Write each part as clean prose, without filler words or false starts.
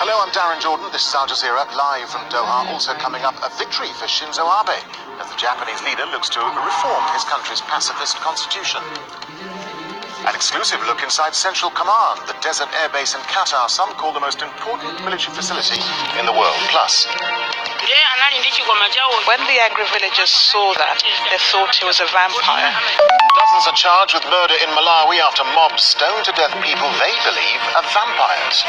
Hello, I'm Darren Jordan. This is Aljazzera, live from Doha. Also coming up, a victory for Shinzo Abe, as the Japanese leader looks to reform his country's pacifist constitution. An exclusive look inside Central Command, the desert airbase in Qatar, some call the most important military facility in the world. Plus, when the angry villagers saw that, they thought he was a vampire. dozens are charged with murder in Malawi after mobs stone to death people they believe are vampires.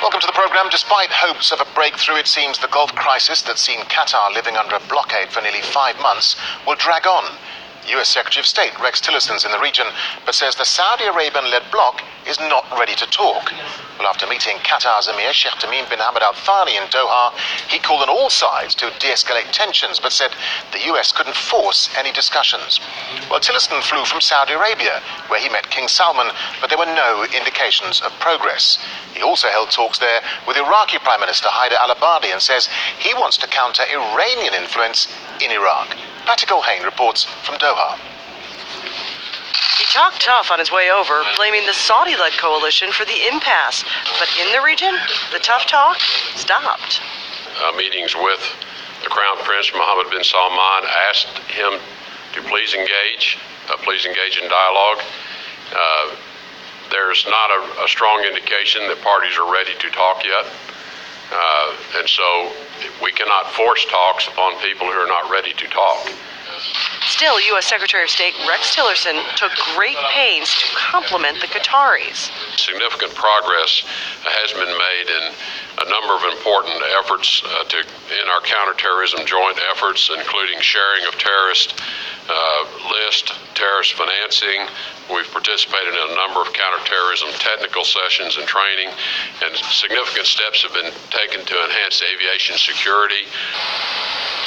Welcome to the programme. Despite hopes of a breakthrough, it seems the Gulf crisis that's seen Qatar living under a blockade for nearly 5 months will drag on. US Secretary of State Rex Tillerson's in the region, but says the Saudi Arabian-led bloc is not ready to talk. Well, after meeting Qatar's Emir Sheikh Tamim bin Hamad Al Thani in Doha, he called on all sides to de-escalate tensions, but said the US couldn't force any discussions. Well, Tillerson flew from Saudi Arabia, where he met King Salman, but there were no indications of progress. He also held talks there with Iraqi Prime Minister Haider al-Abadi and says he wants to counter Iranian influence in Iraq. Patty Colhane reports from Doha. He talked tough on his way over, blaming the Saudi-led coalition for the impasse. But in the region, the tough talk stopped. Meetings with the Crown Prince Mohammed bin Salman asked him to please engage in dialogue. There's not a strong indication that parties are ready to talk yet. And so we cannot force talks upon people who are not ready to talk. Still, U.S. Secretary of State Rex Tillerson took great pains to compliment the Qataris. Significant progress has been made in a number of important efforts in our counterterrorism joint efforts, including sharing of terrorist list, terrorist financing. We've participated in a number of counterterrorism technical sessions and training, and significant steps have been taken to enhance aviation security.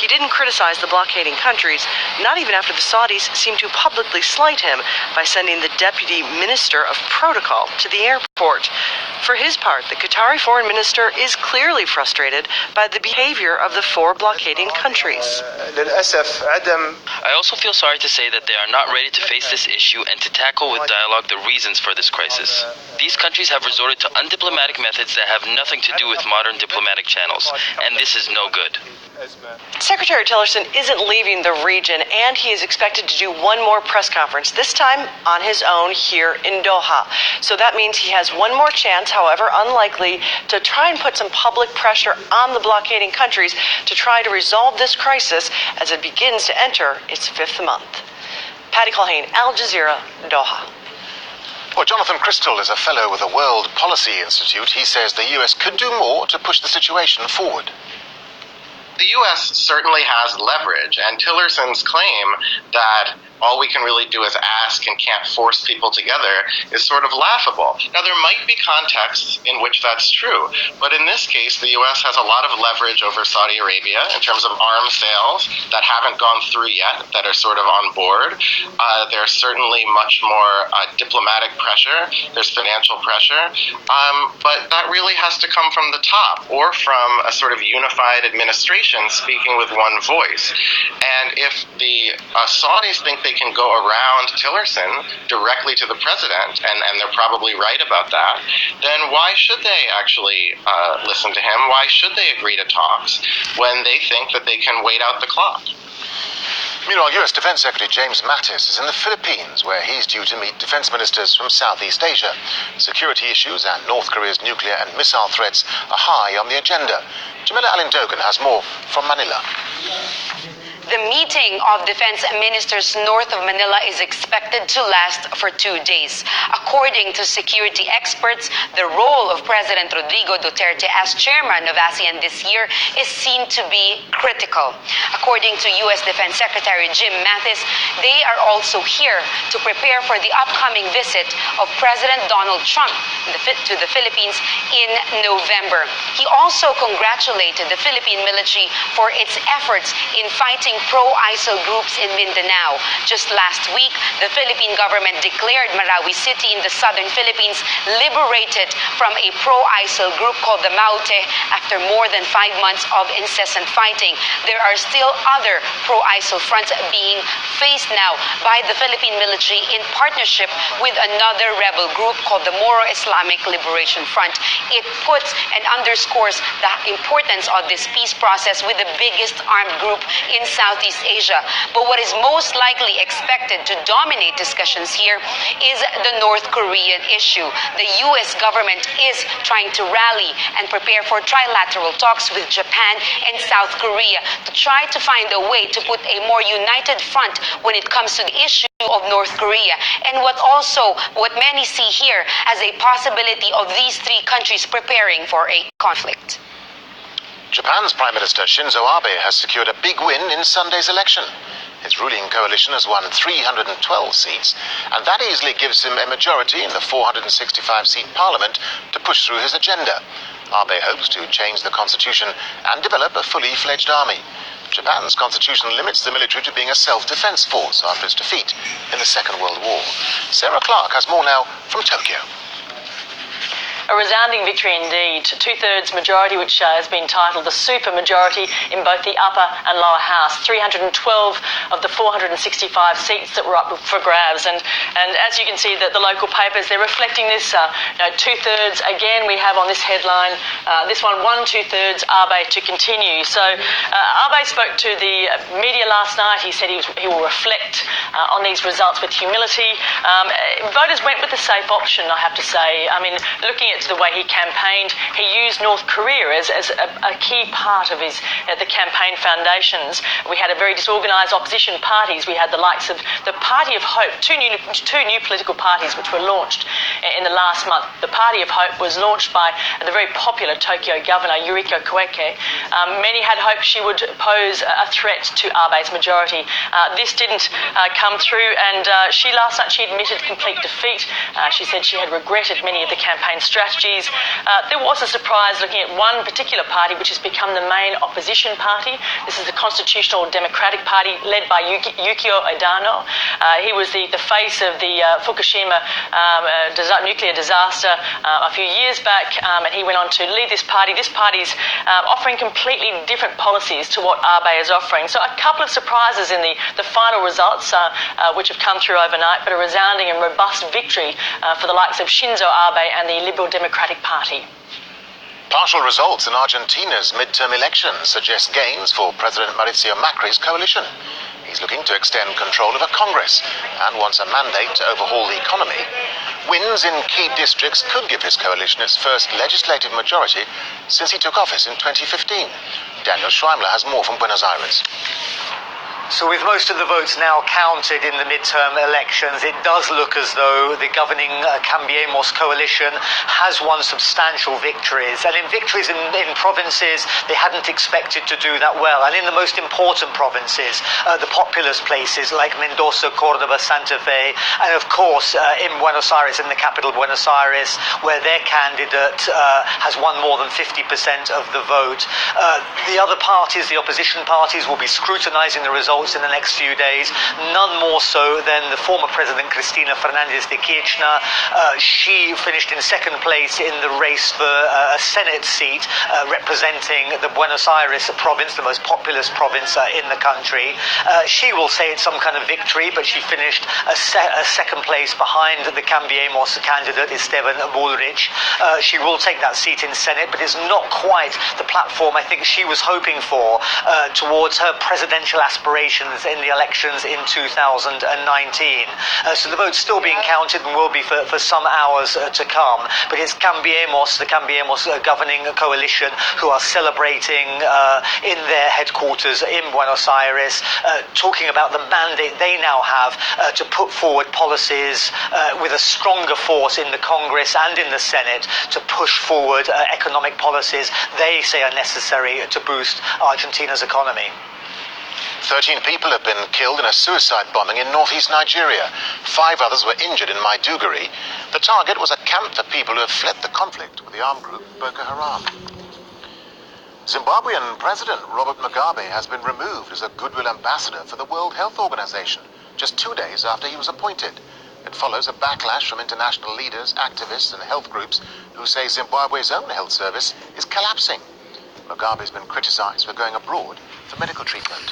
He didn't criticize the blockading countries, not even after the Saudis seemed to publicly slight him by sending the deputy minister of protocol to the airport. For his part, the Qatari foreign minister is clearly frustrated by the behavior of the 4 blockading countries. I also feel sorry to say that they are not ready to face this issue and to tackle with dialogue the reasons for this crisis. These countries have resorted to undiplomatic methods that have nothing to do with modern diplomatic channels, and this is no good. Secretary Tillerson isn't leaving the region, and he is expected to do one more press conference, this time on his own here in Doha. So that means he has one more chance, however unlikely, to try and put some public pressure on the blockading countries to try to resolve this crisis as it begins to enter its 5th month. Patty Colhane, Al Jazeera, Doha. Well, Jonathan Crystal is a fellow with the World Policy Institute. He says the US could do more to push the situation forward. The U.S. certainly has leverage, and Tillerson's claim that all we can really do is ask and can't force people together is sort of laughable. Now, there might be contexts in which that's true, but in this case, the U.S. has a lot of leverage over Saudi Arabia in terms of arms sales that haven't gone through yet, that are sort of on board. There's certainly much more diplomatic pressure. There's financial pressure. But that really has to come from the top or from a sort of unified administration speaking with one voice. And if the Saudis think they can go around Tillerson directly to the president, and they're probably right about that, then why should they actually listen to him? Why should they agree to talks when they think that they can wait out the clock? Meanwhile, US Defense Secretary James Mattis is in the Philippines, where he's due to meet defense ministers from Southeast Asia. Security issues and North Korea's nuclear and missile threats are high on the agenda. Jamila Alindogan has more from Manila. The meeting of defense ministers north of Manila is expected to last for 2 days. According to security experts, the role of President Rodrigo Duterte as chairman of ASEAN this year is seen to be critical. According to U.S. Defense Secretary Jim Mattis, they are also here to prepare for the upcoming visit of President Donald Trump to the Philippines in November. He also congratulated the Philippine military for its efforts in fighting pro-ISIL groups in Mindanao. Just last week, the Philippine government declared Marawi City in the southern Philippines liberated from a pro-ISIL group called the Maute after more than 5 months of incessant fighting. There are still other pro-ISIL fronts being faced now by the Philippine military in partnership with another rebel group called the Moro Islamic Liberation Front. It puts and underscores the importance of this peace process with the biggest armed group in Southeast Asia. But what is most likely expected to dominate discussions here is the North Korean issue. The U.S. government is trying to rally and prepare for trilateral talks with Japan and South Korea to try to find a way to put a more united front when it comes to the issue of North Korea, and what many see here as a possibility of these three countries preparing for a conflict. Japan's Prime Minister Shinzo Abe has secured a big win in Sunday's election. His ruling coalition has won 312 seats, and that easily gives him a majority in the 465-seat parliament to push through his agenda. Abe hopes to change the constitution and develop a fully fledged army. Japan's constitution limits the military to being a self-defense force after its defeat in the Second World War. Sarah Clark has more now from Tokyo. A resounding victory indeed. Two-thirds majority, which has been titled the super majority in both the upper and lower house. 312 of the 465 seats that were up for grabs. And as you can see, the local papers, they're reflecting this. Two-thirds, again, we have on this headline, this one, 1/2 Abe to continue. So Abe spoke to the media last night. He said he will reflect on these results with humility. Voters went with the safe option, I have to say. I mean, looking at the way he campaigned, he used North Korea as a key part of the campaign foundations. We had a very disorganised opposition parties. We had the likes of the Party of Hope, two new political parties which were launched in the last month. The Party of Hope was launched by the very popular Tokyo governor Yuriko Koike. Many had hoped she would pose a threat to Abe's majority. This didn't come through, and last night she admitted complete defeat. She said she had regretted many of the campaign strategies. There was a surprise looking at one particular party which has become the main opposition party. This is the Constitutional Democratic Party led by Yukio Edano. He was the face of the Fukushima nuclear disaster a few years back, and he went on to lead this party. This party's offering completely different policies to what Abe is offering. So a couple of surprises in the final results which have come through overnight, but a resounding and robust victory for the likes of Shinzo Abe and the Liberal Democratic Party. Partial results in Argentina's midterm elections suggest gains for President Mauricio Macri's coalition. He's looking to extend control of a Congress and wants a mandate to overhaul the economy. Wins in key districts could give his coalition its first legislative majority since he took office in 2015. Daniel Schreimler has more from Buenos Aires. So with most of the votes now counted in the midterm elections, it does look as though the governing Cambiemos coalition has won substantial victories. And in victories in provinces, they hadn't expected to do that well. And in the most important provinces, the populous places like Mendoza, Cordoba, Santa Fe, and of course in Buenos Aires, in the capital Buenos Aires, where their candidate has won more than 50% of the vote. The other parties, the opposition parties, will be scrutinizing the results in the next few days, none more so than the former President Cristina Fernandez de Kirchner. She finished in second place in the race for a Senate seat representing the Buenos Aires province, the most populous province in the country. She will say it's some kind of victory, but she finished a second place behind the Cambiemos candidate, Esteban Bullrich. She will take that seat in Senate, but it's not quite the platform I think she was hoping for towards her presidential aspirations in the elections in 2019. So the vote's still being counted and will be for some hours to come. But it's Cambiemos, the Cambiemos governing coalition, who are celebrating in their headquarters in Buenos Aires, talking about the mandate they now have to put forward policies with a stronger force in the Congress and in the Senate to push forward economic policies they say are necessary to boost Argentina's economy. 13 people have been killed in a suicide bombing in northeast Nigeria. 5 others were injured in Maiduguri. The target was a camp for people who have fled the conflict with the armed group Boko Haram. Zimbabwean President Robert Mugabe has been removed as a goodwill ambassador for the World Health Organization, just 2 days after he was appointed. It follows a backlash from international leaders, activists and health groups who say Zimbabwe's own health service is collapsing. Mugabe's been criticized for going abroad for medical treatment.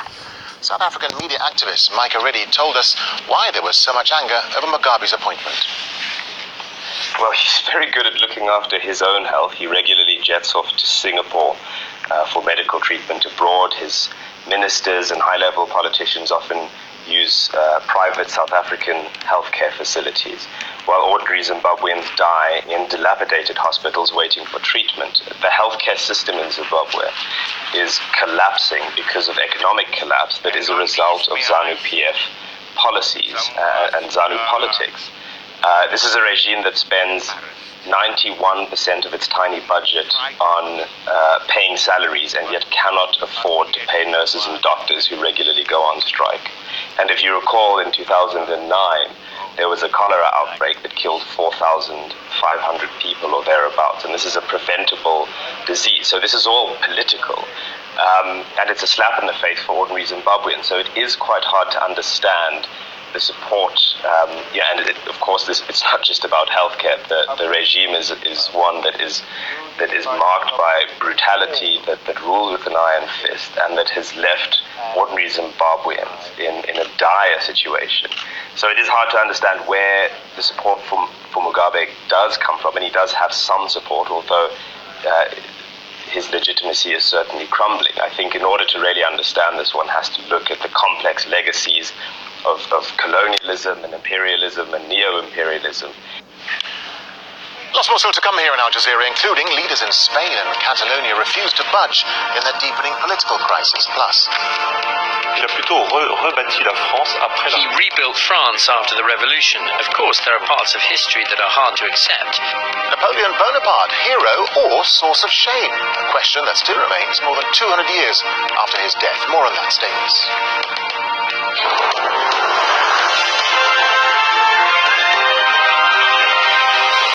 South African media activist Micah Reddy told us why there was so much anger over Mugabe's appointment. Well, he's very good at looking after his own health. He regularly jets off to Singapore for medical treatment abroad. His ministers and high-level politicians often use private South African healthcare facilities, while ordinary Zimbabweans die in dilapidated hospitals waiting for treatment. The healthcare system in Zimbabwe is collapsing because of economic collapse that is a result of ZANU-PF policies and ZANU politics. This is a regime that spends 91% of its tiny budget on paying salaries and yet cannot afford to pay nurses and doctors who regularly go on strike. And if you recall, in 2009, there was a cholera outbreak that killed 4,500 people or thereabouts, and this is a preventable disease. So this is all political, and it's a slap in the face for ordinary Zimbabweans. So it is quite hard to understand the support, and of course, it's not just about healthcare. The regime is one that is marked by brutality, that rules with an iron fist, and that has left ordinary Zimbabweans in a dire situation. So it is hard to understand where the support for Mugabe does come from, and he does have some support, although his legitimacy is certainly crumbling. I think in order to really understand this, one has to look at the complex legacies of colonialism and imperialism and neo-imperialism. Lots more still to come here in Aljazzera, including leaders in Spain and Catalonia refuse to budge in the deepening political crisis. Plus, he rebuilt France after the revolution. Of course, there are parts of history that are hard to accept. Napoleon Bonaparte, hero or source of shame? A question that still remains more than 200 years after his death. More on that, stay with us.